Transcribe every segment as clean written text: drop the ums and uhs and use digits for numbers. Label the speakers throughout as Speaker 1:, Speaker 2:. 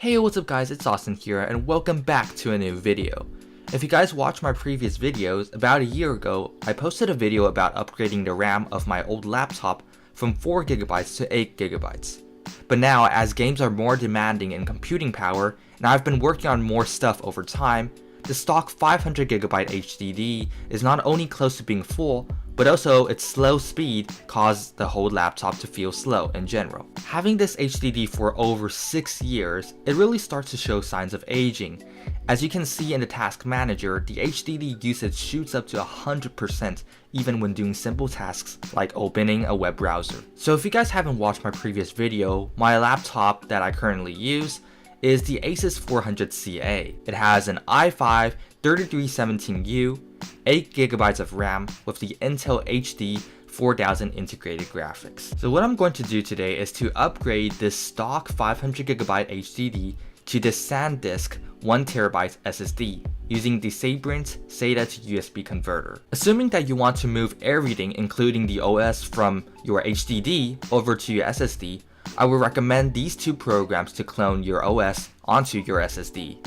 Speaker 1: Hey, what's up guys, it's Austin here and welcome back to a new video. If you guys watched my previous videos, about a year ago, I posted a video about upgrading the RAM of my old laptop from 4GB to 8GB. But now, as games are more demanding in computing power, and I've been working on more stuff over time, the stock 500GB HDD is not only close to being full, but also its slow speed caused the whole laptop to feel slow in general. Having this HDD for over 6 years, it really starts to show signs of aging. As you can see in the task manager, the HDD usage shoots up to 100% even when doing simple tasks like opening a web browser. So if you guys haven't watched my previous video, my laptop that I currently use is the Asus 400CA. It has an i5 3317U, 8GB of RAM with the Intel HD 4000 integrated graphics. So what I'm going to do today is to upgrade this stock 500GB HDD to the SanDisk 1TB SSD using the Sabrent SATA to USB converter. Assuming that you want to move everything including the OS from your HDD over to your SSD, I would recommend these two programs to clone your OS onto your SSD.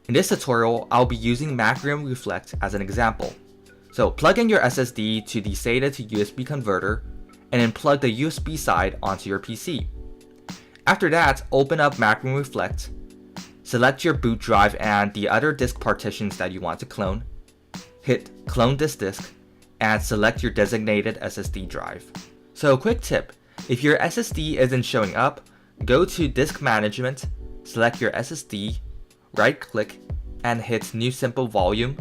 Speaker 1: In this tutorial, I'll be using Macrium Reflect as an example. So plug in your SSD to the SATA to USB converter, and then plug the USB side onto your PC. After that, open up Macrium Reflect, select your boot drive and the other disk partitions that you want to clone, hit Clone this disk, and select your designated SSD drive. So quick tip, if your SSD isn't showing up, go to Disk Management, select your SSD, right click, and hit New Simple Volume,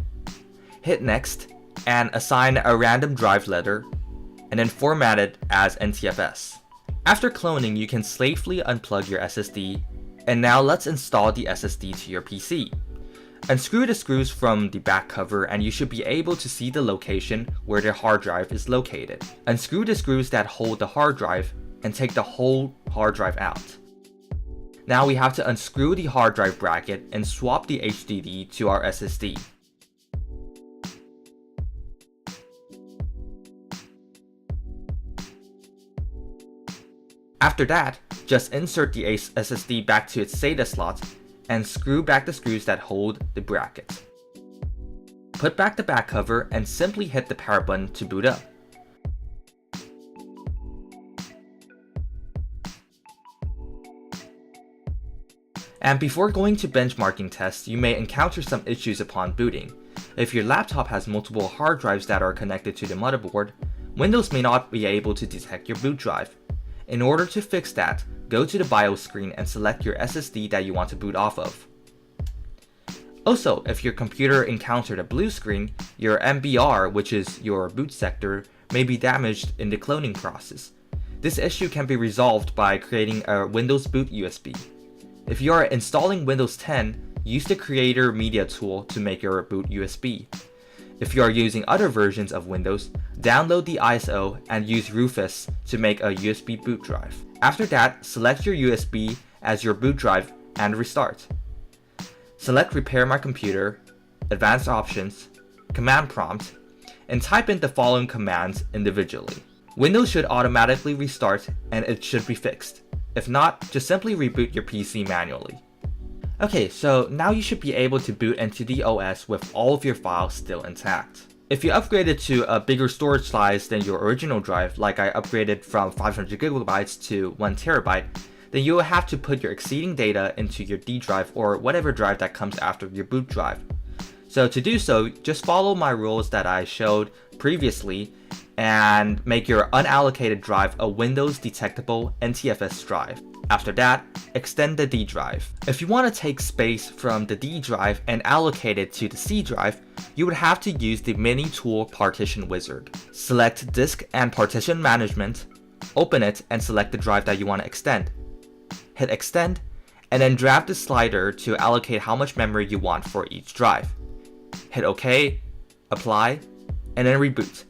Speaker 1: hit Next, and assign a random drive letter, and then format it as NTFS. After cloning, you can safely unplug your SSD, and now let's install the SSD to your PC. Unscrew the screws from the back cover and you should be able to see the location where the hard drive is located. Unscrew the screws that hold the hard drive and take the whole hard drive out. Now we have to unscrew the hard drive bracket and swap the HDD to our SSD. After that, just insert the SSD back to its SATA slot and screw back the screws that hold the bracket. Put back the back cover and simply hit the power button to boot up. And before going to benchmarking tests, you may encounter some issues upon booting. If your laptop has multiple hard drives that are connected to the motherboard, Windows may not be able to detect your boot drive. In order to fix that, go to the BIOS screen and select your SSD that you want to boot off of. Also, if your computer encountered a blue screen, your MBR, which is your boot sector, may be damaged in the cloning process. This issue can be resolved by creating a Windows Boot USB. If you are installing Windows 10, use the Creator Media tool to make your boot USB. If you are using other versions of Windows, download the ISO and use Rufus to make a USB boot drive. After that, select your USB as your boot drive and restart. Select Repair My Computer, Advanced Options, Command Prompt, and type in the following commands individually. Windows should automatically restart and it should be fixed. If not, just simply reboot your PC manually. Okay, so now you should be able to boot into the OS with all of your files still intact. If you upgraded to a bigger storage size than your original drive, like I upgraded from 500GB to 1TB, then you will have to put your exceeding data into your D drive or whatever drive that comes after your boot drive. So to do so, just follow my rules that I showed previously and make your unallocated drive a Windows detectable NTFS drive. After that, extend the D drive. If you want to take space from the D drive and allocate it to the C drive, you would have to use the Mini Tool Partition Wizard. Select Disk and Partition Management, open it and select the drive that you want to extend. Hit Extend, and then drag the slider to allocate how much memory you want for each drive. Hit OK, Apply, and then reboot.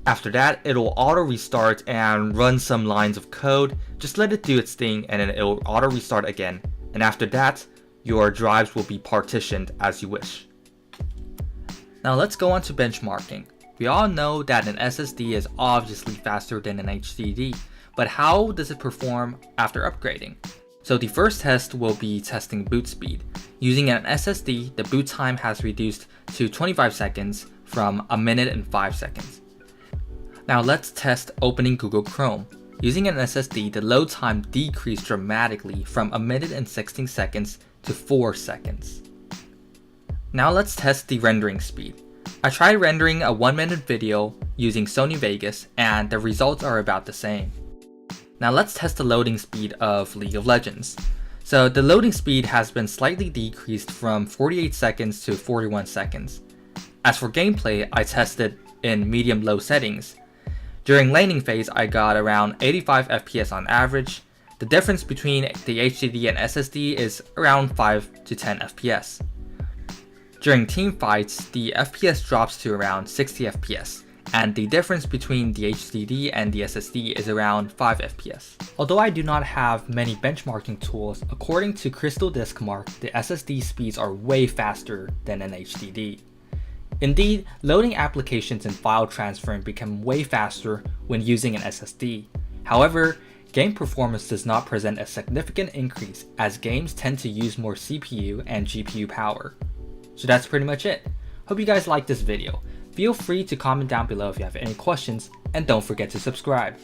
Speaker 1: After that, it'll auto restart and run some lines of code. Just let it do its thing and then it'll auto restart again. And after that, your drives will be partitioned as you wish. Now let's go on to benchmarking. We all know that an SSD is obviously faster than an HDD, but how does it perform after upgrading? So the first test will be testing boot speed. Using an SSD, the boot time has reduced to 25 seconds from 1 minute and 5 seconds. Now let's test opening Google Chrome. Using an SSD, the load time decreased dramatically from 1 minute and 16 seconds to 4 seconds. Now let's test the rendering speed. I tried rendering a 1-minute video using Sony Vegas and the results are about the same. Now let's test the loading speed of League of Legends. So the loading speed has been slightly decreased from 48 seconds to 41 seconds. As for gameplay, I tested in medium-low settings. During laning phase, I got around 85 FPS on average. The difference between the HDD and SSD is around 5 to 10 FPS. During team fights, the FPS drops to around 60 FPS, and the difference between the HDD and the SSD is around 5 FPS. Although I do not have many benchmarking tools, according to Crystal Disk Mark, the SSD speeds are way faster than an HDD. Indeed, loading applications and file transferring become way faster when using an SSD. However, game performance does not present a significant increase as games tend to use more CPU and GPU power. So that's pretty much it. Hope you guys liked this video. Feel free to comment down below if you have any questions, and don't forget to subscribe.